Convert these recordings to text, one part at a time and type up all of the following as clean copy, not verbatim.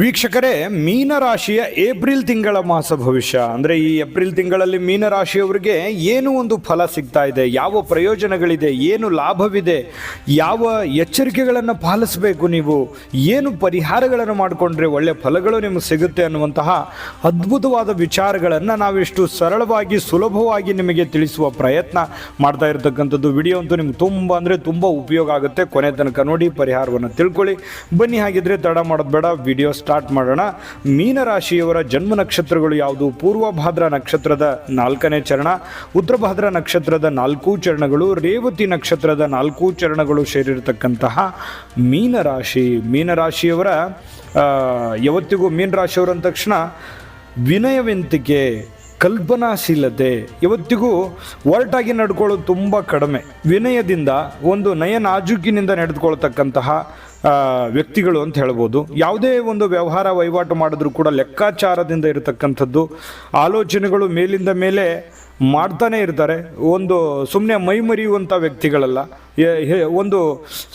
ವೀಕ್ಷಕರೇ, ಮೀನರಾಶಿಯ ಏಪ್ರಿಲ್ ತಿಂಗಳ ಮಾಸ ಭವಿಷ್ಯ ಅಂದರೆ ಈ ಏಪ್ರಿಲ್ ತಿಂಗಳಲ್ಲಿ ಮೀನರಾಶಿಯವರಿಗೆ ಏನು ಒಂದು ಫಲ ಸಿಗ್ತಾ ಇದೆ, ಯಾವ ಪ್ರಯೋಜನಗಳಿದೆ, ಏನು ಲಾಭವಿದೆ, ಯಾವ ಎಚ್ಚರಿಕೆಗಳನ್ನು ಪಾಲಿಸಬೇಕು, ನೀವು ಏನು ಪರಿಹಾರಗಳನ್ನು ಮಾಡಿಕೊಂಡ್ರೆ ಒಳ್ಳೆ ಫಲಗಳು ನಿಮಗೆ ಸಿಗುತ್ತೆ ಅನ್ನುವಂತಹ ಅದ್ಭುತವಾದ ವಿಚಾರಗಳನ್ನು ನಾವಿಷ್ಟು ಸರಳವಾಗಿ ಸುಲಭವಾಗಿ ನಿಮಗೆ ತಿಳಿಸುವ ಪ್ರಯತ್ನ ಮಾಡ್ತಾ ಇರತಕ್ಕಂಥದ್ದು. ವಿಡಿಯೋ ಅಂತೂ ನಿಮ್ಗೆ ತುಂಬ ಉಪಯೋಗ ಆಗುತ್ತೆ. ಕೊನೆ ತನಕ ನೋಡಿ, ಪರಿಹಾರವನ್ನು ತಿಳ್ಕೊಳ್ಳಿ. ಬನ್ನಿ, ಹಾಗಿದ್ರೆ ತಡ ಮಾಡೋದು ಬೇಡ, ವಿಡಿಯೋ ಸ್ಟಾರ್ಟ್ ಮಾಡೋಣ. ಮೀನರಾಶಿಯವರ ಜನ್ಮ ನಕ್ಷತ್ರಗಳು ಯಾವುದು? ಪೂರ್ವಭಾದ್ರ ನಕ್ಷತ್ರದ 4ನೇ ಚರಣ, ಉತ್ತರಭಾದ್ರ ನಕ್ಷತ್ರದ 4 ಚರಣಗಳು, ರೇವತಿ ನಕ್ಷತ್ರದ 4 ಚರಣಗಳು ಸೇರಿರತಕ್ಕಂತಹ ಮೀನರಾಶಿಯವರ ಯಾವತ್ತಿಗೂ ಮೀನರಾಶಿಯವರು ಅಂದ ತಕ್ಷಣ ವಿನಯವಂತಿಕೆ, ಕಲ್ಪನಾಶೀಲತೆ, ಇವತ್ತಿಗೂ ಒರಟಾಗಿ ನಡ್ಕೊಳ್ಳೋದು ತುಂಬ ಕಡಿಮೆ. ವಿನಯದಿಂದ, ಒಂದು ನಯನಾಜೂಕಿನಿಂದ ನಡೆದುಕೊಳ್ತಕ್ಕಂತಹ ವ್ಯಕ್ತಿಗಳು ಅಂತ ಹೇಳ್ಬೋದು. ಯಾವುದೇ ಒಂದು ವ್ಯವಹಾರ ವಹಿವಾಟು ಮಾಡಿದ್ರೂ ಕೂಡ ಲೆಕ್ಕಾಚಾರದಿಂದ ಇರತಕ್ಕಂಥದ್ದು, ಆಲೋಚನೆಗಳು ಮೇಲಿಂದ ಮೇಲೆ ಮಾಡ್ತಾನೆ ಇರ್ತಾರೆ. ಒಂದು ಸುಮ್ಮನೆ ಮೈ ಮರೆಯುವಂಥ ವ್ಯಕ್ತಿಗಳಲ್ಲ, ಒಂದು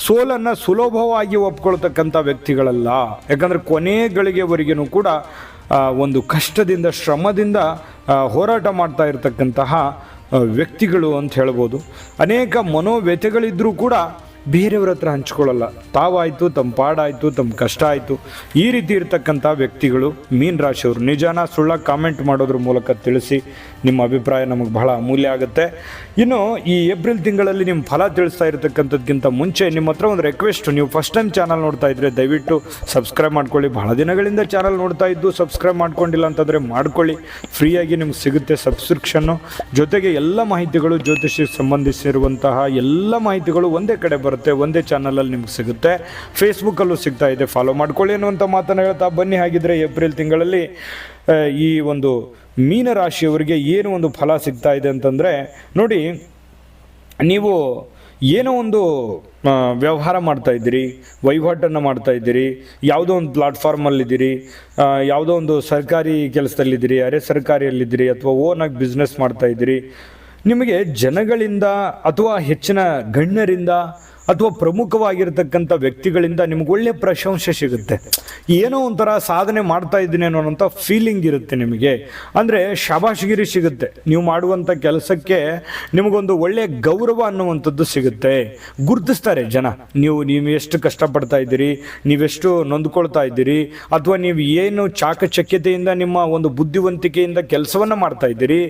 ಸೋಲನ್ನು ಸುಲಭವಾಗಿ ಒಪ್ಕೊಳ್ತಕ್ಕಂಥ ವ್ಯಕ್ತಿಗಳಲ್ಲ. ಯಾಕಂದರೆ ಕೊನೆ ಗಳಿಗೆವರೆಗೂ ಕೂಡ ಒಂದು ಕಷ್ಟದಿಂದ, ಶ್ರಮದಿಂದ ಹೋರಾಟ ಮಾಡ್ತಾ ಇರತಕ್ಕಂತಹ ವ್ಯಕ್ತಿಗಳು ಅಂತ ಹೇಳ್ಬೋದು. ಅನೇಕ ಮನೋವ್ಯಥೆಗಳಿದ್ದರೂ ಕೂಡ ಬೇರೆಯವ್ರ ಹತ್ರ ಹಂಚ್ಕೊಳ್ಳಲ್ಲ. ತಾವಾಯಿತು, ತಮ್ಮ ಪಾಡಾಯಿತು, ತಮ್ಮ ಕಷ್ಟ ಆಯಿತು, ಈ ರೀತಿ ಇರ್ತಕ್ಕಂಥ ವ್ಯಕ್ತಿಗಳು ಮೀನರಾಶಿಯವರು. ನಿಜಾನ ಸುಳ್ಳ ಕಾಮೆಂಟ್ ಮಾಡೋದ್ರ ಮೂಲಕ ತಿಳಿಸಿ. ನಿಮ್ಮ ಅಭಿಪ್ರಾಯ ನಮಗೆ ಬಹಳ ಅಮೂಲ್ಯ ಆಗುತ್ತೆ. ಇನ್ನು ಈ ಏಪ್ರಿಲ್ ತಿಂಗಳಲ್ಲಿ ನಿಮ್ಮ ಫಲ ತಿಳಿಸ್ತಾ ಇರತಕ್ಕಂಥದ್ಕಿಂತ ಮುಂಚೆ ನಿಮ್ಮ ಹತ್ರ ಒಂದು ರಿಕ್ವೆಸ್ಟ್. ನೀವು ಫಸ್ಟ್ ಟೈಮ್ ಚಾನಲ್ ನೋಡ್ತಾ ಇದ್ದರೆ ದಯವಿಟ್ಟು ಸಬ್ಸ್ಕ್ರೈಬ್ ಮಾಡ್ಕೊಳ್ಳಿ. ಬಹಳ ದಿನಗಳಿಂದ ಚಾನಲ್ ನೋಡ್ತಾ ಇದ್ದು ಸಬ್ಸ್ಕ್ರೈಬ್ ಮಾಡ್ಕೊಂಡಿಲ್ಲ ಅಂತಂದರೆ ಮಾಡ್ಕೊಳ್ಳಿ. ಫ್ರೀಯಾಗಿ ನಿಮ್ಗೆ ಸಿಗುತ್ತೆ ಸಬ್ಸ್ಕ್ರಿಪ್ಷನ್ನು. ಜೊತೆಗೆ ಎಲ್ಲ ಮಾಹಿತಿಗಳು, ಜ್ಯೋತಿಷಕ್ಕೆ ಸಂಬಂಧಿಸಿರುವಂತಹ ಎಲ್ಲ ಮಾಹಿತಿಗಳು ಒಂದೇ ಕಡೆ ಬರುತ್ತೆ, ಒಂದೇ ಚಾನಲಲ್ಲಿ ನಿಮ್ಗೆ ಸಿಗುತ್ತೆ. ಫೇಸ್ಬುಕ್ಕಲ್ಲೂ ಸಿಗ್ತಾ ಇದೆ, ಫಾಲೋ ಮಾಡ್ಕೊಳ್ಳಿ ಅನ್ನುವಂಥ ಮಾತನ್ನು ಹೇಳ್ತಾ ಬನ್ನಿ. ಹಾಗಿದ್ರೆ ಏಪ್ರಿಲ್ ತಿಂಗಳಲ್ಲಿ ಈ ಒಂದು ಮೀನರಾಶಿಯವರಿಗೆ ಏನು ಒಂದು ಫಲ ಸಿಗ್ತಾ ಇದೆ ಅಂತಂದರೆ, ನೋಡಿ, ನೀವು ಏನೋ ಒಂದು ವ್ಯವಹಾರ ಮಾಡ್ತಾ ಇದ್ದೀರಿ, ವಹಿವಾಟನ್ನು ಮಾಡ್ತಾ ಇದ್ದೀರಿ, ಯಾವುದೋ ಒಂದು ಪ್ಲಾಟ್ಫಾರ್ಮಲ್ಲಿದ್ದೀರಿ, ಯಾವುದೋ ಒಂದು ಸರ್ಕಾರಿ ಕೆಲಸದಲ್ಲಿದ್ದೀರಿ, ಅರೆ ಸರ್ಕಾರಿಯಲ್ಲಿದ್ದೀರಿ, ಅಥವಾ ಓನಾಗಿ ಬಿಸ್ನೆಸ್ ಮಾಡ್ತಾ ಇದ್ದೀರಿ. ನಿಮಗೆ ಜನಗಳಿಂದ ಅಥವಾ ಹೆಚ್ಚಿನ ಗಣ್ಯರಿಂದ ಅಥವಾ ಪ್ರಮುಖವಾಗಿರ್ತಕ್ಕಂಥ ವ್ಯಕ್ತಿಗಳಿಂದ ನಿಮ್ಗೆ ಒಳ್ಳೆಯ ಪ್ರಶಂಸೆ ಸಿಗುತ್ತೆ. ಏನೋ ಒಂಥರ ಸಾಧನೆ ಮಾಡ್ತಾ ಇದ್ದೀನಿ ಅನ್ನೋಂಥ ಫೀಲಿಂಗ್ ಇರುತ್ತೆ ನಿಮಗೆ. ಅಂದರೆ ಶಾಬಾಷ್ಗಿರಿ ಸಿಗುತ್ತೆ. ನೀವು ಮಾಡುವಂಥ ಕೆಲಸಕ್ಕೆ ನಿಮಗೊಂದು ಒಳ್ಳೆಯ ಗೌರವ ಅನ್ನುವಂಥದ್ದು ಸಿಗುತ್ತೆ. ಗುರುತಿಸ್ತಾರೆ ಜನ. ನೀವು ಎಷ್ಟು ಕಷ್ಟಪಡ್ತಾ ಇದ್ದೀರಿ, ನೀವೆಷ್ಟು ನೊಂದ್ಕೊಳ್ತಾ ಇದ್ದೀರಿ, ಅಥವಾ ನೀವು ಏನು ಚಾಕಚಕ್ಯತೆಯಿಂದ ನಿಮ್ಮ ಒಂದು ಬುದ್ಧಿವಂತಿಕೆಯಿಂದ ಕೆಲಸವನ್ನು ಮಾಡ್ತಾ ಇದ್ದೀರಿ,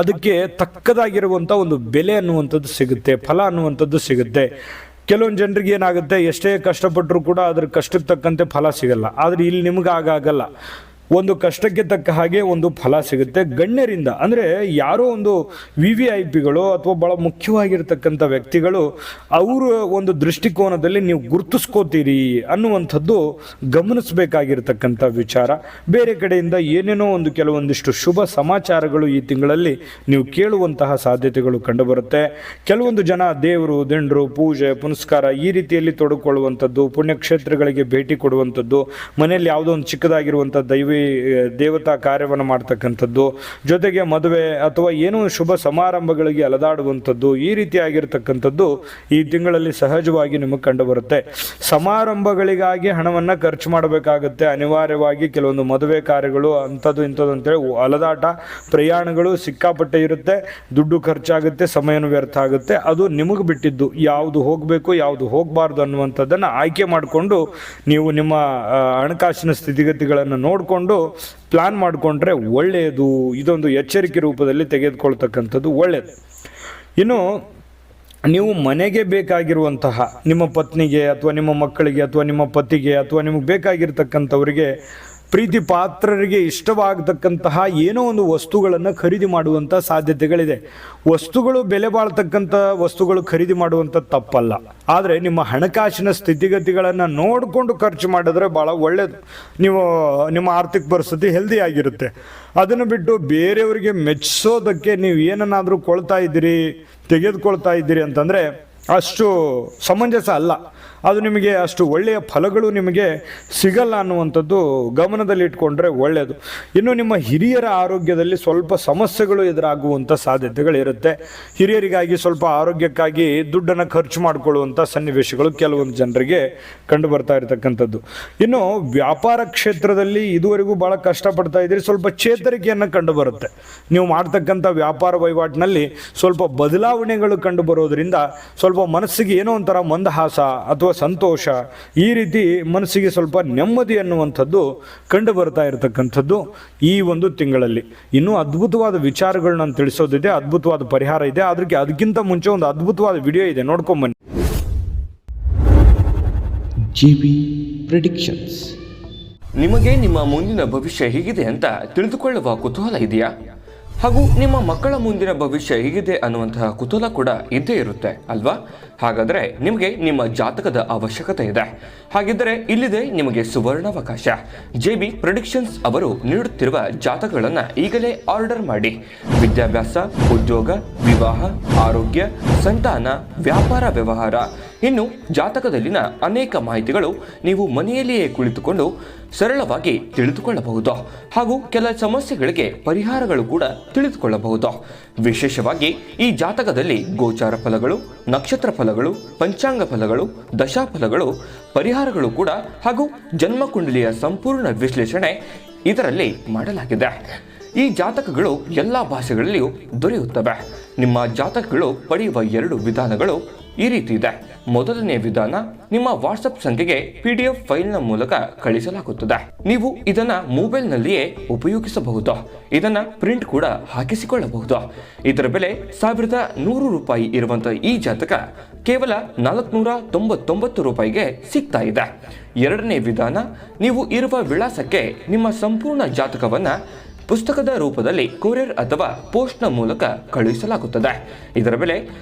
ಅದಕ್ಕೆ ತಕ್ಕದಾಗಿರುವಂಥ ಒಂದು ಬೆಲೆ ಅನ್ನುವಂಥದ್ದು ಸಿಗುತ್ತೆ, ಫಲ ಅನ್ನುವಂಥದ್ದು ಸಿಗುತ್ತೆ. ಕೆಲವೊಂದು ಜನರಿಗೆ ಏನಾಗುತ್ತೆ, ಎಷ್ಟೇ ಕಷ್ಟಪಟ್ಟರೂ ಕೂಡ ಅದ್ರ ಕಷ್ಟಕ್ಕೆ ತಕ್ಕಂತೆ ಫಲ ಸಿಗಲ್ಲ. ಆದರೆ ಇಲ್ಲಿ ನಿಮ್ಗೆ ಆಗಲ್ಲ. ಒಂದು ಕಷ್ಟಕ್ಕೆ ತಕ್ಕ ಹಾಗೆ ಒಂದು ಫಲ ಸಿಗುತ್ತೆ ಗಣ್ಯರಿಂದ. ಅಂದರೆ ಯಾರೋ ಒಂದು VVIPಗಳು ಅಥವಾ ಭಾಳ ಮುಖ್ಯವಾಗಿರ್ತಕ್ಕಂಥ ವ್ಯಕ್ತಿಗಳು, ಅವರ ಒಂದು ದೃಷ್ಟಿಕೋನದಲ್ಲಿ ನೀವು ಗುರುತಿಸ್ಕೋತೀರಿ ಅನ್ನುವಂಥದ್ದು ಗಮನಿಸಬೇಕಾಗಿರ್ತಕ್ಕಂಥ ವಿಚಾರ. ಬೇರೆ ಕಡೆಯಿಂದ ಏನೇನೋ ಒಂದು ಕೆಲವೊಂದಿಷ್ಟು ಶುಭ ಸಮಾಚಾರಗಳು ಈ ತಿಂಗಳಲ್ಲಿ ನೀವು ಕೇಳುವಂತಹ ಸಾಧ್ಯತೆಗಳು ಕಂಡುಬರುತ್ತೆ. ಕೆಲವೊಂದು ಜನ ದೇವರು, ದಿಂಡ್ರು, ಪೂಜೆ ಪುನಸ್ಕಾರ ಈ ರೀತಿಯಲ್ಲಿ ತೊಡಕೊಳ್ಳುವಂಥದ್ದು, ಪುಣ್ಯಕ್ಷೇತ್ರಗಳಿಗೆ ಭೇಟಿ ಕೊಡುವಂಥದ್ದು, ಮನೆಯಲ್ಲಿ ಯಾವುದೋ ಒಂದು ಚಿಕ್ಕದಾಗಿರುವಂಥ ದೇವತಾ ಕಾರ್ಯವನ್ನು ಮಾಡ್ತಕ್ಕಂಥದ್ದು, ಜೊತೆಗೆ ಮದುವೆ ಅಥವಾ ಏನೋ ಶುಭ ಸಮಾರಂಭಗಳಿಗೆ ಅಲದಾಡುವಂಥದ್ದು, ಈ ರೀತಿಯಾಗಿರ್ತಕ್ಕಂಥದ್ದು ಈ ತಿಂಗಳಲ್ಲಿ ಸಹಜವಾಗಿ ನಿಮಗೆ ಕಂಡುಬರುತ್ತೆ. ಸಮಾರಂಭಗಳಿಗಾಗಿ ಹಣವನ್ನು ಖರ್ಚು ಮಾಡಬೇಕಾಗುತ್ತೆ ಅನಿವಾರ್ಯವಾಗಿ. ಕೆಲವೊಂದು ಮದುವೆ ಕಾರ್ಯಗಳು ಅಂಥದ್ದು ಇಂಥದ್ದು ಅಂತೇಳಿ ಅಲದಾಟ, ಪ್ರಯಾಣಗಳು ಸಿಕ್ಕಾಪಟ್ಟೆ ಇರುತ್ತೆ, ದುಡ್ಡು ಖರ್ಚಾಗುತ್ತೆ, ಸಮಯನೂ ವ್ಯರ್ಥ ಆಗುತ್ತೆ. ಅದು ನಿಮಗೆ ಬಿಟ್ಟಿದ್ದು. ಯಾವುದು ಹೋಗಬೇಕು, ಯಾವುದು ಹೋಗಬಾರ್ದು ಅನ್ನುವಂಥದ್ದನ್ನು ಆಯ್ಕೆ ಮಾಡಿಕೊಂಡು ನೀವು ನಿಮ್ಮ ಹಣಕಾಸಿನ ಸ್ಥಿತಿಗತಿಗಳನ್ನು ನೋಡಿಕೊಂಡು ಪ್ಲಾನ್ ಮಾಡಿಕೊಂಡ್ರೆ ಒಳ್ಳೆಯದು. ಇದೊಂದು ಎಚ್ಚರಿಕೆ ರೂಪದಲ್ಲಿ ತೆಗೆದುಕೊಳ್ತಕ್ಕಂಥದ್ದು ಒಳ್ಳೆಯದು. ಇನ್ನು ನೀವು ಮನೆಗೆ ಬೇಕಾಗಿರುವಂತಹ ನಿಮ್ಮ ಪತ್ನಿಗೆ ಅಥವಾ ನಿಮ್ಮ ಮಕ್ಕಳಿಗೆ ಅಥವಾ ನಿಮ್ಮ ಪತಿಗೆ ಅಥವಾ ನಿಮಗೆ ಬೇಕಾಗಿರ್ತಕ್ಕಂಥವರಿಗೆ, ಪ್ರೀತಿ ಪಾತ್ರರಿಗೆ ಇಷ್ಟವಾಗತಕ್ಕಂತಹ ಏನೋ ಒಂದು ವಸ್ತುಗಳನ್ನು ಖರೀದಿ ಮಾಡುವಂಥ ಸಾಧ್ಯತೆಗಳಿದೆ. ವಸ್ತುಗಳು ಬೆಲೆ ಬಾಳ್ತಕ್ಕಂಥ ವಸ್ತುಗಳು ಖರೀದಿ ಮಾಡುವಂಥ ತಪ್ಪಲ್ಲ. ಆದರೆ ನಿಮ್ಮ ಹಣಕಾಸಿನ ಸ್ಥಿತಿಗತಿಗಳನ್ನು ನೋಡಿಕೊಂಡು ಖರ್ಚು ಮಾಡಿದ್ರೆ ಭಾಳ ಒಳ್ಳೆಯದು. ನಿಮ್ಮ ಆರ್ಥಿಕ ಪರಿಸ್ಥಿತಿ ಹೆಲ್ದಿ ಆಗಿರುತ್ತೆ. ಅದನ್ನು ಬಿಟ್ಟು ಬೇರೆಯವರಿಗೆ ಮೆಚ್ಚಿಸೋದಕ್ಕೆ ನೀವು ಏನನ್ನಾದರೂ ತೆಗೆದುಕೊಳ್ತಾ ಇದ್ದೀರಿ ಅಂತಂದರೆ ಅಷ್ಟು ಸಮಂಜಸ ಅಲ್ಲ, ಅದು ನಿಮಗೆ ಅಷ್ಟು ಒಳ್ಳೆಯ ಫಲಗಳು ನಿಮಗೆ ಸಿಗಲ್ಲ ಅನ್ನುವಂಥದ್ದು ಗಮನದಲ್ಲಿ ಇಟ್ಕೊಂಡ್ರೆ ಒಳ್ಳೆಯದು. ಇನ್ನು ನಿಮ್ಮ ಹಿರಿಯರ ಆರೋಗ್ಯದಲ್ಲಿ ಸ್ವಲ್ಪ ಸಮಸ್ಯೆಗಳು ಎದುರಾಗುವಂಥ ಸಾಧ್ಯತೆಗಳಿರುತ್ತೆ. ಹಿರಿಯರಿಗಾಗಿ ಸ್ವಲ್ಪ ಆರೋಗ್ಯಕ್ಕಾಗಿ ದುಡ್ಡನ್ನು ಖರ್ಚು ಮಾಡಿಕೊಳ್ಳುವಂಥ ಸನ್ನಿವೇಶಗಳು ಕೆಲವೊಂದು ಜನರಿಗೆ ಕಂಡು ಬರ್ತಾ ಇರತಕ್ಕಂಥದ್ದು. ಇನ್ನು ವ್ಯಾಪಾರ ಕ್ಷೇತ್ರದಲ್ಲಿ ಇದುವರೆಗೂ ಭಾಳ ಕಷ್ಟಪಡ್ತಾ ಇದ್ದೀರಿ, ಸ್ವಲ್ಪ ಚೇತರಿಕೆಯನ್ನು ಕಂಡು ಬರುತ್ತೆ. ನೀವು ಮಾಡ್ತಕ್ಕಂಥ ವ್ಯಾಪಾರ ವಹಿವಾಟಿನಲ್ಲಿ ಸ್ವಲ್ಪ ಬದಲಾವಣೆಗಳು ಕಂಡು ಬರೋದರಿಂದ ಸ್ವಲ್ಪ ಮನಸ್ಸಿಗೆ ಏನೋ ಒಂಥರ ಮಂದಹಾಸ ಅಥವಾ ಸಂತೋಷ, ಈ ರೀತಿ ಮನಸ್ಸಿಗೆ ಸ್ವಲ್ಪ ನೆಮ್ಮದಿ ಅನ್ನುವಂಥದ್ದು ಕಂಡು ಬರ್ತಾ ಇರತಕ್ಕಂಥದ್ದು ಈ ಒಂದು ತಿಂಗಳಲ್ಲಿ. ಇನ್ನೂ ಅದ್ಭುತವಾದ ವಿಚಾರಗಳು ನಾನು ತಿಳಿಸೋದಿದೆ, ಅದ್ಭುತವಾದ ಪರಿಹಾರ ಇದೆ. ಅದಕ್ಕಿಂತ ಮುಂಚೆ ಒಂದು ಅದ್ಭುತವಾದ ವಿಡಿಯೋ ಇದೆ, ನೋಡ್ಕೊಂಬನ್ನಿ. JB predictions. ನಿಮಗೆ ನಿಮ್ಮ ಮುಂದಿನ ಭವಿಷ್ಯ ಹೇಗಿದೆ ಅಂತ ತಿಳಿದುಕೊಳ್ಳುವ ಕುತೂಹಲ ಇದೆಯಾ? ಹಾಗೂ ನಿಮ್ಮ ಮಕ್ಕಳ ಮುಂದಿನ ಭವಿಷ್ಯ ಹೇಗಿದೆ ಅನ್ನುವಂತಹ ಕುತೂಹಲ ಕೂಡ ಇದ್ದೇ ಇರುತ್ತೆ ಅಲ್ವಾ? ಹಾಗಾದರೆ ನಿಮಗೆ ನಿಮ್ಮ ಜಾತಕದ ಅವಶ್ಯಕತೆ ಇದೆ. ಹಾಗಿದ್ದರೆ ಇಲ್ಲಿದೆ ನಿಮಗೆ ಸುವರ್ಣಾವಕಾಶ. JB ಪ್ರೆಡಿಕ್ಷನ್ಸ್ ಅವರು ನೀಡುತ್ತಿರುವ ಜಾತಕಗಳನ್ನು ಈಗಲೇ ಆರ್ಡರ್ ಮಾಡಿ. ವಿದ್ಯಾಭ್ಯಾಸ, ಉದ್ಯೋಗ, ವಿವಾಹ, ಆರೋಗ್ಯ, ಸಂತಾನ, ವ್ಯಾಪಾರ ವ್ಯವಹಾರ, ಇನ್ನು ಜಾತಕದಲ್ಲಿನ ಅನೇಕ ಮಾಹಿತಿಗಳು ನೀವು ಮನೆಯಲ್ಲಿಯೇ ಕುಳಿತುಕೊಂಡು ಸರಳವಾಗಿ ತಿಳಿದುಕೊಳ್ಳಬಹುದು. ಹಾಗೂ ಕೆಲ ಸಮಸ್ಯೆಗಳಿಗೆ ಪರಿಹಾರಗಳು ಕೂಡ ತಿಳಿದುಕೊಳ್ಳಬಹುದು. ವಿಶೇಷವಾಗಿ ಈ ಜಾತಕದಲ್ಲಿ ಗೋಚಾರ ಫಲಗಳು, ನಕ್ಷತ್ರ ಫಲಗಳು, ಪಂಚಾಂಗ ಫಲಗಳು, ದಶಾಫಲಗಳು, ಪರಿಹಾರಗಳು ಕೂಡ ಹಾಗೂ ಜನ್ಮಕುಂಡಲಿಯ ಸಂಪೂರ್ಣ ವಿಶ್ಲೇಷಣೆ ಇದರಲ್ಲಿ ಮಾಡಲಾಗಿದೆ. ಈ ಜಾತಕಗಳು ಎಲ್ಲ ಭಾಷೆಗಳಲ್ಲಿಯೂ ದೊರೆಯುತ್ತವೆ. ನಿಮ್ಮ ಜಾತಕಗಳು ಪಡೆಯುವ 2 ವಿಧಾನಗಳು ಈ ರೀತಿ ಇದೆ. ಮೊದಲನೇ ವಿಧಾನ, ನಿಮ್ಮ ವಾಟ್ಸಪ್ ಸಂಖ್ಯೆಗೆ PDF ಫೈಲ್ನ ಮೂಲಕ ಕಳಿಸಲಾಗುತ್ತದೆ. ನೀವು ಇದನ್ನ ಮೊಬೈಲ್ನಲ್ಲಿಯೇ ಉಪಯೋಗಿಸಬಹುದು. ಇದನ್ನ ಪ್ರಿಂಟ್ ಕೂಡ ಹಾಕಿಸಿಕೊಳ್ಳಬಹುದು. ಇದರ ಬೆಲೆ 1100 ರೂಪಾಯಿ ಇರುವಂತಹ ಈ ಜಾತಕ ಕೇವಲ 499 ರೂಪಾಯಿಗೆ ಸಿಗ್ತಾ ಇದೆ. ಎರಡನೇ ವಿಧಾನ, ನೀವು ಇರುವ ವಿಳಾಸಕ್ಕೆ ನಿಮ್ಮ ಸಂಪೂರ್ಣ ಜಾತಕವನ್ನ ಪುಸ್ತಕದ ರೂಪದಲ್ಲಿ ಕೊರಿಯರ್ ಅಥವಾ ಪೋಸ್ಟ್ನ ಮೂಲಕ ಕಳುಹಿಸಲಾಗುತ್ತದೆ. ಇದರ ಬೆಲೆ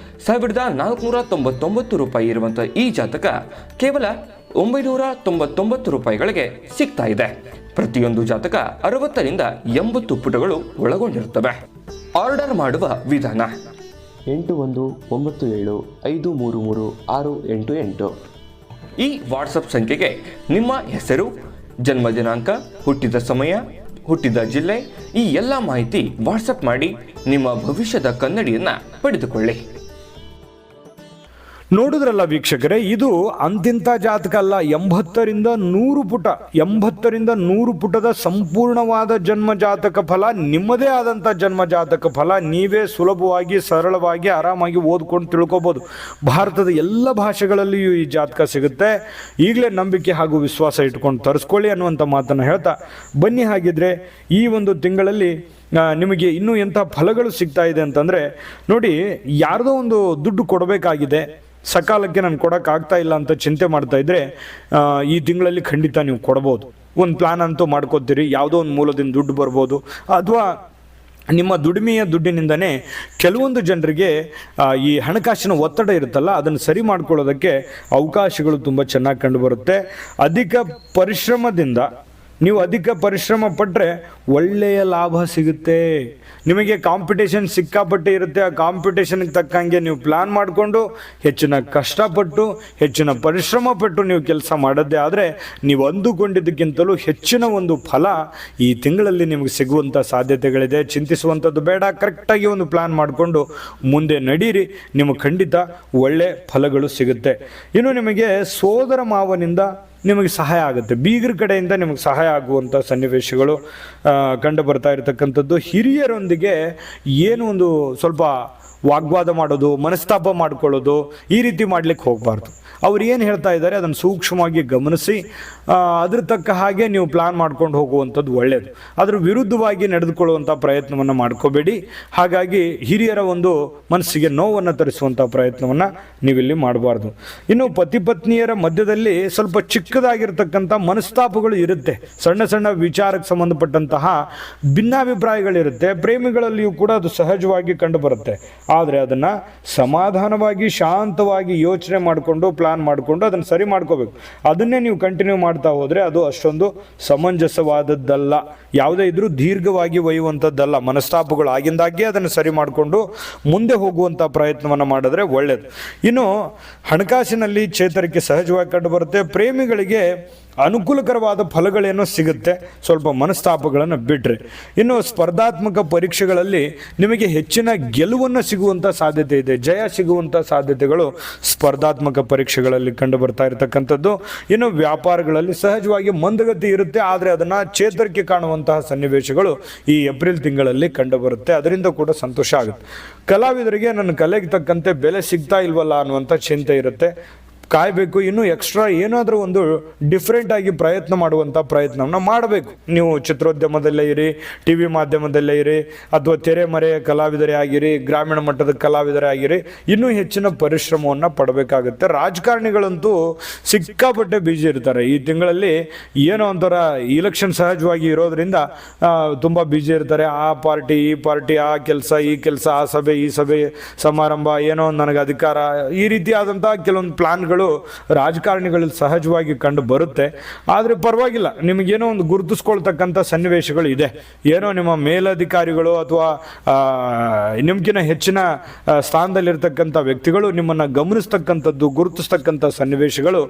1499 ರೂಪಾಯಿ ಇರುವಂತಹ ಈ ಜಾತಕ ಕೇವಲ 999 ರೂಪಾಯಿಗಳಿಗೆ ಸಿಗ್ತಾ ಇದೆ. ಪ್ರತಿಯೊಂದು ಜಾತಕ 60ರಿಂದ 80 ಪುಟಗಳು ಒಳಗೊಂಡಿರುತ್ತವೆ. ಆರ್ಡರ್ ಮಾಡುವ ವಿಧಾನ: 8197533688. ಈ ವಾಟ್ಸಪ್ ಸಂಖ್ಯೆಗೆ ನಿಮ್ಮ ಹೆಸರು, ಜನ್ಮ ದಿನಾಂಕ, ಹುಟ್ಟಿದ ಸಮಯ, ಹುಟ್ಟಿದ ಜಿಲ್ಲೆ, ಈ ಎಲ್ಲ ಮಾಹಿತಿ ವಾಟ್ಸಪ್ ಮಾಡಿ ನಿಮ್ಮ ಭವಿಷ್ಯದ ಕನ್ನಡಿಯನ್ನ ಪಡೆದುಕೊಳ್ಳಿ. ನೋಡಿದ್ರಲ್ಲ ವೀಕ್ಷಕರೇ, ಇದು ಅಂತಿಂತ ಜಾತಕ ಅಲ್ಲ. 80ರಿಂದ 100 ಪುಟದ ಸಂಪೂರ್ಣವಾದ ಜನ್ಮ ಜಾತಕ ಫಲ, ನಿಮ್ಮದೇ ಆದಂಥ ಜನ್ಮ ಜಾತಕ ಫಲ. ನೀವೇ ಸುಲಭವಾಗಿ, ಸರಳವಾಗಿ, ಆರಾಮಾಗಿ ಓದ್ಕೊಂಡು ತಿಳ್ಕೊಬೋದು. ಭಾರತದ ಎಲ್ಲ ಭಾಷೆಗಳಲ್ಲಿಯೂ ಈ ಜಾತಕ ಸಿಗುತ್ತೆ. ಈಗಲೇ ನಂಬಿಕೆ ಹಾಗೂ ವಿಶ್ವಾಸ ಇಟ್ಕೊಂಡು ತರಿಸ್ಕೊಳ್ಳಿ ಅನ್ನುವಂಥ ಮಾತನ್ನು ಹೇಳ್ತಾ ಬನ್ನಿ. ಹಾಗಿದ್ರೆ ಈ ಒಂದು ತಿಂಗಳಲ್ಲಿ ನಿಮಗೆ ಇನ್ನೂ ಎಂಥ ಫಲಗಳು ಸಿಗ್ತಾ ಇದೆ ಅಂತಂದರೆ, ನೋಡಿ, ಯಾರ್ದೋ ಒಂದು ದುಡ್ಡು ಕೊಡಬೇಕಾಗಿದೆ, ಸಕಾಲಕ್ಕೆ ನಾನು ಕೊಡೋಕ್ಕಾಗ್ತಾ ಇಲ್ಲ ಅಂತ ಚಿಂತೆ ಮಾಡ್ತಾ ಇದ್ದರೆ ಈ ತಿಂಗಳಲ್ಲಿ ಖಂಡಿತ ನೀವು ಕೊಡ್ಬೋದು. ಒಂದು ಪ್ಲ್ಯಾನ್ ಅಂತೂ ಮಾಡ್ಕೋತೀರಿ, ಯಾವುದೋ ಒಂದು ಮೂಲದಿಂದ ದುಡ್ಡು ಬರ್ಬೋದು. ಅಥವಾ ನಿಮ್ಮ ದುಡ್ಡಿನಿಂದನೇ ಕೆಲವೊಂದು ಜನರಿಗೆ ಈ ಹಣಕಾಸಿನ ಒತ್ತಡ ಇರುತ್ತಲ್ಲ, ಅದನ್ನು ಸರಿ ಮಾಡ್ಕೊಳ್ಳೋದಕ್ಕೆ ಅವಕಾಶಗಳು ತುಂಬ ಚೆನ್ನಾಗಿ ಕಂಡುಬರುತ್ತೆ. ನೀವು ಅಧಿಕ ಪರಿಶ್ರಮ ಪಟ್ಟರೆ ಒಳ್ಳೆಯ ಲಾಭ ಸಿಗುತ್ತೆ. ನಿಮಗೆ ಕಾಂಪಿಟೇಷನ್ ಸಿಕ್ಕಾಪಟ್ಟೆ ಇರುತ್ತೆ. ಆ ಕಾಂಪಿಟೇಷನ್ಗೆ ತಕ್ಕಂಗೆ ನೀವು ಪ್ಲ್ಯಾನ್ ಮಾಡಿಕೊಂಡು ಹೆಚ್ಚಿನ ಕಷ್ಟಪಟ್ಟು, ಹೆಚ್ಚಿನ ಪರಿಶ್ರಮ ಪಟ್ಟು ನೀವು ಕೆಲಸ ಮಾಡೋದೇ ಆದರೆ ನೀವು ಅಂದುಕೊಂಡಿದ್ದಕ್ಕಿಂತಲೂ ಹೆಚ್ಚಿನ ಒಂದು ಫಲ ಈ ತಿಂಗಳಲ್ಲಿ ನಿಮಗೆ ಸಿಗುವಂಥ ಸಾಧ್ಯತೆಗಳಿದೆ. ಚಿಂತಿಸುವಂಥದ್ದು ಬೇಡ. ಕರೆಕ್ಟಾಗಿ ಒಂದು ಪ್ಲ್ಯಾನ್ ಮಾಡಿಕೊಂಡು ಮುಂದೆ ನಡೀರಿ, ನಿಮಗೆ ಖಂಡಿತ ಒಳ್ಳೆ ಫಲಗಳು ಸಿಗುತ್ತೆ. ಇನ್ನು ನಿಮಗೆ ಸೋದರ ಮಾವನಿಂದ ನಿಮಗೆ ಸಹಾಯ ಆಗುತ್ತೆ. ಬೀಗರ ಕಡೆಯಿಂದ ನಿಮಗೆ ಸಹಾಯ ಆಗುವಂಥ ಸನ್ನಿವೇಶಗಳು ಕಂಡು ಬರ್ತಾ ಇರತಕ್ಕಂಥದ್ದು. ಹಿರಿಯರೊಂದಿಗೆ ಏನು ಒಂದು ಸ್ವಲ್ಪ ವಾಗ್ವಾದ ಮಾಡೋದು, ಮನಸ್ತಾಪ ಮಾಡ್ಕೊಳ್ಳೋದು, ಈ ರೀತಿ ಮಾಡಲಿಕ್ಕೆ ಹೋಗಬಾರ್ದು. ಅವ್ರು ಏನು ಹೇಳ್ತಾ ಇದ್ದಾರೆ ಅದನ್ನು ಸೂಕ್ಷ್ಮವಾಗಿ ಗಮನಿಸಿ ಅದ್ರ ತಕ್ಕ ಹಾಗೆ ನೀವು ಪ್ಲ್ಯಾನ್ ಮಾಡ್ಕೊಂಡು ಹೋಗುವಂಥದ್ದು ಒಳ್ಳೆಯದು. ಅದರ ವಿರುದ್ಧವಾಗಿ ನಡೆದುಕೊಳ್ಳುವಂಥ ಪ್ರಯತ್ನವನ್ನು ಮಾಡ್ಕೋಬೇಡಿ. ಹಾಗಾಗಿ ಹಿರಿಯರ ಒಂದು ಮನಸ್ಸಿಗೆ ನೋವನ್ನು ತರಿಸುವಂಥ ಪ್ರಯತ್ನವನ್ನು ನೀವಿಲ್ಲಿ ಮಾಡಬಾರ್ದು. ಇನ್ನು ಪತಿ ಪತ್ನಿಯರ ಮಧ್ಯದಲ್ಲಿ ಸ್ವಲ್ಪ ಚಿಕ್ಕದಾಗಿರ್ತಕ್ಕಂಥ ಮನಸ್ತಾಪಗಳು ಇರುತ್ತೆ. ಸಣ್ಣ ಸಣ್ಣ ವಿಚಾರಕ್ಕೆ ಸಂಬಂಧಪಟ್ಟಂತಹ ಭಿನ್ನಾಭಿಪ್ರಾಯಗಳಿರುತ್ತೆ. ಪ್ರೇಮಿಗಳಲ್ಲಿಯೂ ಕೂಡ ಅದು ಸಹಜವಾಗಿ ಕಂಡು ಬರುತ್ತೆ. ಆದರೆ ಅದನ್ನು ಸಮಾಧಾನವಾಗಿ ಶಾಂತವಾಗಿ ಯೋಚನೆ ಮಾಡಿಕೊಂಡು ಪ್ಲಾನ್ ಮಾಡಿಕೊಂಡು ಅದನ್ನು ಸರಿ ಮಾಡ್ಕೋಬೇಕು. ಅದನ್ನೇ ನೀವು ಕಂಟಿನ್ಯೂ ಮಾಡ್ತಾ ಹೋದರೆ ಅದು ಅಷ್ಟೊಂದು ಸಮಂಜಸವಾದದ್ದಲ್ಲ. ಯಾವುದೇ ಇದ್ರೂ ದೀರ್ಘವಾಗಿ ಒಯ್ಯುವಂಥದ್ದಲ್ಲ. ಮನಸ್ತಾಪಗಳು ಆಗಿಂದಾಗೆ ಅದನ್ನು ಸರಿ ಮಾಡಿಕೊಂಡು ಮುಂದೆ ಹೋಗುವಂಥ ಪ್ರಯತ್ನವನ್ನು ಮಾಡಿದ್ರೆ ಒಳ್ಳೆಯದು. ಇನ್ನು ಹಣಕಾಸಿನಲ್ಲಿ ಚೇತರಿಕೆ ಸಹಜವಾಗಿ ಕಂಡುಬರುತ್ತೆ. ಪ್ರೇಮಿಗಳಿಗೆ ಅನುಕೂಲಕರವಾದ ಫಲಗಳೇನೋ ಸಿಗುತ್ತೆ, ಸ್ವಲ್ಪ ಮನಸ್ತಾಪಗಳನ್ನು ಬಿಟ್ಟರೆ. ಇನ್ನು ಸ್ಪರ್ಧಾತ್ಮಕ ಪರೀಕ್ಷೆಗಳಲ್ಲಿ ನಿಮಗೆ ಹೆಚ್ಚಿನ ಗೆಲುವನ್ನು ಸಿಗುವಂಥ ಸಾಧ್ಯತೆ ಇದೆ. ಜಯ ಸಿಗುವಂಥ ಸಾಧ್ಯತೆಗಳು ಸ್ಪರ್ಧಾತ್ಮಕ ಪರೀಕ್ಷೆಗಳಲ್ಲಿ ಕಂಡು ಬರ್ತಾ ಇರತಕ್ಕಂಥದ್ದು. ಇನ್ನು ವ್ಯಾಪಾರಗಳಲ್ಲಿ ಸಹಜವಾಗಿ ಮಂದಗತಿ ಇರುತ್ತೆ, ಆದರೆ ಅದನ್ನು ಚೇತರಿಕೆ ಕಾಣುವಂತಹ ಸನ್ನಿವೇಶಗಳು ಈ ಏಪ್ರಿಲ್ ತಿಂಗಳಲ್ಲಿ ಕಂಡು ಬರುತ್ತೆ. ಅದರಿಂದ ಕೂಡ ಸಂತೋಷ ಆಗುತ್ತೆ. ಕಲಾವಿದರಿಗೆ ನನ್ನ ಕಲೆಗೆ ತಕ್ಕಂತೆ ಬೆಲೆ ಸಿಗ್ತಾ ಇಲ್ವಲ್ಲ ಅನ್ನುವಂಥ ಚಿಂತೆ ಇರುತ್ತೆ. ಕಾಯಬೇಕು. ಇನ್ನೂ ಎಕ್ಸ್ಟ್ರಾ ಏನಾದರೂ ಒಂದು ಡಿಫ್ರೆಂಟ್ ಆಗಿ ಪ್ರಯತ್ನ ಮಾಡುವಂಥ ಪ್ರಯತ್ನವನ್ನು ಮಾಡಬೇಕು. ನೀವು ಚಿತ್ರೋದ್ಯಮದಲ್ಲೇ ಇರಿ, ಟಿ ವಿ ಮಾಧ್ಯಮದಲ್ಲೇ ಇರಿ, ಅಥವಾ ತೆರೆಮರೆಯ ಕಲಾವಿದರೇ ಆಗಿರಿ, ಗ್ರಾಮೀಣ ಮಟ್ಟದ ಕಲಾವಿದರೇ ಆಗಿರಿ, ಇನ್ನೂ ಹೆಚ್ಚಿನ ಪರಿಶ್ರಮವನ್ನು ಪಡಬೇಕಾಗುತ್ತೆ. ರಾಜಕಾರಣಿಗಳಂತೂ ಸಿಕ್ಕಾಪಟ್ಟೆ ಬ್ಯುಸಿ ಇರ್ತಾರೆ ಈ ತಿಂಗಳಲ್ಲಿ. ಏನೋ ಒಂಥರ ಇಲೆಕ್ಷನ್ ಸಹಜವಾಗಿ ಇರೋದ್ರಿಂದ ತುಂಬ ಬ್ಯುಸಿ ಇರ್ತಾರೆ. ಆ ಪಾರ್ಟಿ ಈ ಪಾರ್ಟಿ, ಆ ಕೆಲಸ ಈ ಕೆಲಸ, ಆ ಸಭೆ ಈ ಸಭೆ, ಸಮಾರಂಭ, ಏನೋ ನನಗೆ ಅಧಿಕಾರ, ಈ ರೀತಿಯಾದಂಥ ಕೆಲವೊಂದು ಪ್ಲಾನ್ಗಳು ರಾಜಕಾರಣಿಗಳಲ್ಲಿ ಸಹಜವಾಗಿ ಕಂಡು ಬರುತ್ತೆ. ಆದರೆ ಪರವಾಗಿಲ್ಲ, ನಿಮಗೇನೋ ಒಂದು ಗುರುತಿಸ್ಕೊಳ್ತಕ್ಕಂಥ ಸನ್ನಿವೇಶಗಳು ಇದೆ. ಏನೋ ನಿಮ್ಮ ಮೇಲಧಿಕಾರಿಗಳು ಅಥವಾ ನಿಮ್ಗಿನ ಹೆಚ್ಚಿನ ಸ್ಥಾನದಲ್ಲಿರ್ತಕ್ಕಂಥ ವ್ಯಕ್ತಿಗಳು ನಿಮ್ಮನ್ನು ಗಮನಿಸ್ತಕ್ಕಂಥದ್ದು, ಗುರುತಿಸ್ತಕ್ಕಂಥ ಸನ್ನಿವೇಶಗಳು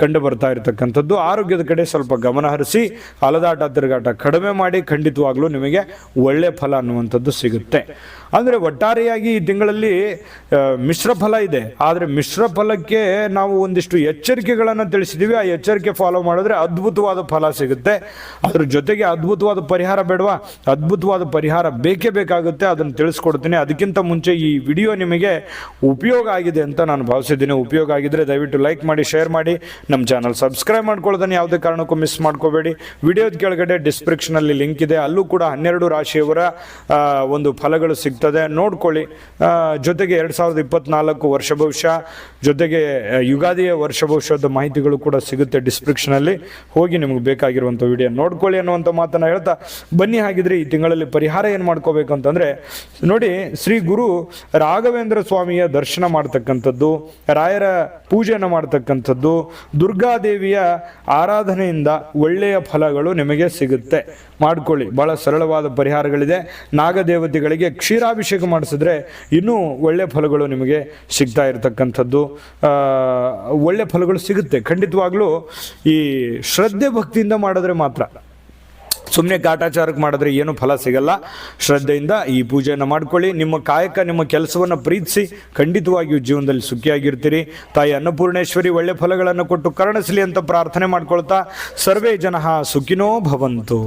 ಕಂಡು ಬರ್ತಾ ಇರತಕ್ಕಂಥದ್ದು. ಆರೋಗ್ಯದ ಕಡೆ ಸ್ವಲ್ಪ ಗಮನ ಹರಿಸಿ, ಅಲದಾಟ ತಿರುಗಾಟ ಕಡಿಮೆ ಮಾಡಿ, ಖಂಡಿತವಾಗ್ಲೂ ನಿಮಗೆ ಒಳ್ಳೆ ಫಲ ಅನ್ನುವಂಥದ್ದು ಸಿಗುತ್ತೆ. ಅಂದರೆ ಒಟ್ಟಾರೆಯಾಗಿ ಈ ತಿಂಗಳಲ್ಲಿ ಮಿಶ್ರ ಫಲ ಇದೆ. ಆದರೆ ಮಿಶ್ರ ಫಲಕ್ಕೆ ನಾವು ಒಂದಿಷ್ಟು ಎಚ್ಚರಿಕೆಗಳನ್ನು ತಿಳಿಸಿದ್ದೀವಿ. ಆ ಎಚ್ಚರಿಕೆ ಫಾಲೋ ಮಾಡಿದ್ರೆ ಅದ್ಭುತವಾದ ಫಲ ಸಿಗುತ್ತೆ. ಅದ್ರ ಜೊತೆಗೆ ಅದ್ಭುತವಾದ ಪರಿಹಾರ ಬೇಡವಾ? ಅದ್ಭುತವಾದ ಪರಿಹಾರ ಬೇಕೇ ಬೇಕಾಗುತ್ತೆ. ಅದನ್ನು ತಿಳಿಸ್ಕೊಡ್ತೀನಿ. ಅದಕ್ಕಿಂತ ಮುಂಚೆ ಈ ವಿಡಿಯೋ ನಿಮಗೆ ಉಪಯೋಗ ಆಗಿದೆ ಅಂತ ನಾನು ಭಾವಿಸಿದ್ದೀನಿ. ಉಪಯೋಗ ಆಗಿದ್ದರೆ ದಯವಿಟ್ಟು ಲೈಕ್ ಮಾಡಿ, ಶೇರ್ ಮಾಡಿ, ನಮ್ಮ ಚಾನಲ್ ಸಬ್ಸ್ಕ್ರೈಬ್ ಮಾಡ್ಕೊಳ್ಳೋದನ್ನು ಯಾವುದೇ ಕಾರಣಕ್ಕೂ ಮಿಸ್ ಮಾಡ್ಕೋಬೇಡಿ. ವಿಡಿಯೋದ ಕೆಳಗಡೆ ಡಿಸ್ಕ್ರಿಪ್ಷನಲ್ಲಿ ಲಿಂಕ್ ಇದೆ, ಅಲ್ಲೂ ಕೂಡ 12 ರಾಶಿಯವರ ಒಂದು ಫಲಗಳು ಸಿಗ್ತದೆ, ನೋಡ್ಕೊಳ್ಳಿ. ಜೊತೆಗೆ 2024 ವರ್ಷ ಭವಿಷ್ಯ, ಜೊತೆಗೆ ಯುಗಾದಿಯ ವರ್ಷ ಭವಿಷ್ಯದ ಮಾಹಿತಿಗಳು ಕೂಡ ಸಿಗುತ್ತೆ ಡಿಸ್ಕ್ರಿಪ್ಷನಲ್ಲಿ. ಹೋಗಿ ನಿಮಗೆ ಬೇಕಾಗಿರುವಂಥ ವಿಡಿಯೋ ನೋಡ್ಕೊಳ್ಳಿ ಅನ್ನುವಂಥ ಮಾತನ್ನು ಹೇಳ್ತಾ ಬನ್ನಿ. ಹಾಗಿದ್ರೆ ಈ ತಿಂಗಳಲ್ಲಿ ಪರಿಹಾರ ಏನು ಮಾಡ್ಕೋಬೇಕು ಅಂತಂದರೆ ನೋಡಿ, ಶ್ರೀ ಗುರು ರಾಘವೇಂದ್ರ ಸ್ವಾಮಿಯ ದರ್ಶನ ಮಾಡ್ತಕ್ಕಂಥದ್ದು, ರಾಯರ ಪೂಜೆಯನ್ನು ಮಾಡ್ತಕ್ಕಂಥದ್ದು, ದುರ್ಗಾದೇವಿಯ ಆರಾಧನೆಯಿಂದ ಒಳ್ಳೆಯ ಫಲಗಳು ನಿಮಗೆ ಸಿಗುತ್ತೆ. ಮಾಡ್ಕೊಳ್ಳಿ. ಭಾಳ ಸರಳವಾದ ಪರಿಹಾರಗಳಿದೆ. ನಾಗದೇವತೆಗಳಿಗೆ ಕ್ಷೀರಾಭಿಷೇಕ ಮಾಡಿಸಿದ್ರೆ ಇನ್ನೂ ಒಳ್ಳೆ ಫಲಗಳು ನಿಮಗೆ ಸಿಗ್ತಾ ಇರತಕ್ಕಂಥದ್ದು. ಒಳ್ಳೆ ಫಲಗಳು ಸಿಗುತ್ತೆ ಖಂಡಿತವಾಗ್ಲೂ. ಈ ಶ್ರದ್ಧೆ ಭಕ್ತಿಯಿಂದ ಮಾಡಿದ್ರೆ ಮಾತ್ರ. ಸುಮ್ಮನೆ ಕಾಟಾಚಾರಕ್ಕೆ ಮಾಡಿದ್ರೆ ಏನು ಫಲ ಸಿಗಲ್ಲ. ಶ್ರದ್ಧೆಯಿಂದ ಈ ಪೂಜೆಯನ್ನು ಮಾಡ್ಕೊಳ್ಳಿ. ನಿಮ್ಮ ಕಾಯಕ, ನಿಮ್ಮ ಕೆಲಸವನ್ನು ಪ್ರೀತಿಸಿ, ಖಂಡಿತವಾಗಿಯೂ ಜೀವನದಲ್ಲಿ ಸುಖಿಯಾಗಿರ್ತೀರಿ. ತಾಯಿ ಅನ್ನಪೂರ್ಣೇಶ್ವರಿ ಒಳ್ಳೆ ಫಲಗಳನ್ನು ಕೊಟ್ಟು ಕರುಣಿಸಲಿ ಅಂತ ಪ್ರಾರ್ಥನೆ ಮಾಡ್ಕೊಳ್ತಾ, ಸರ್ವೇ ಜನಃ ಸುಖಿನೋ ಭವಂತು.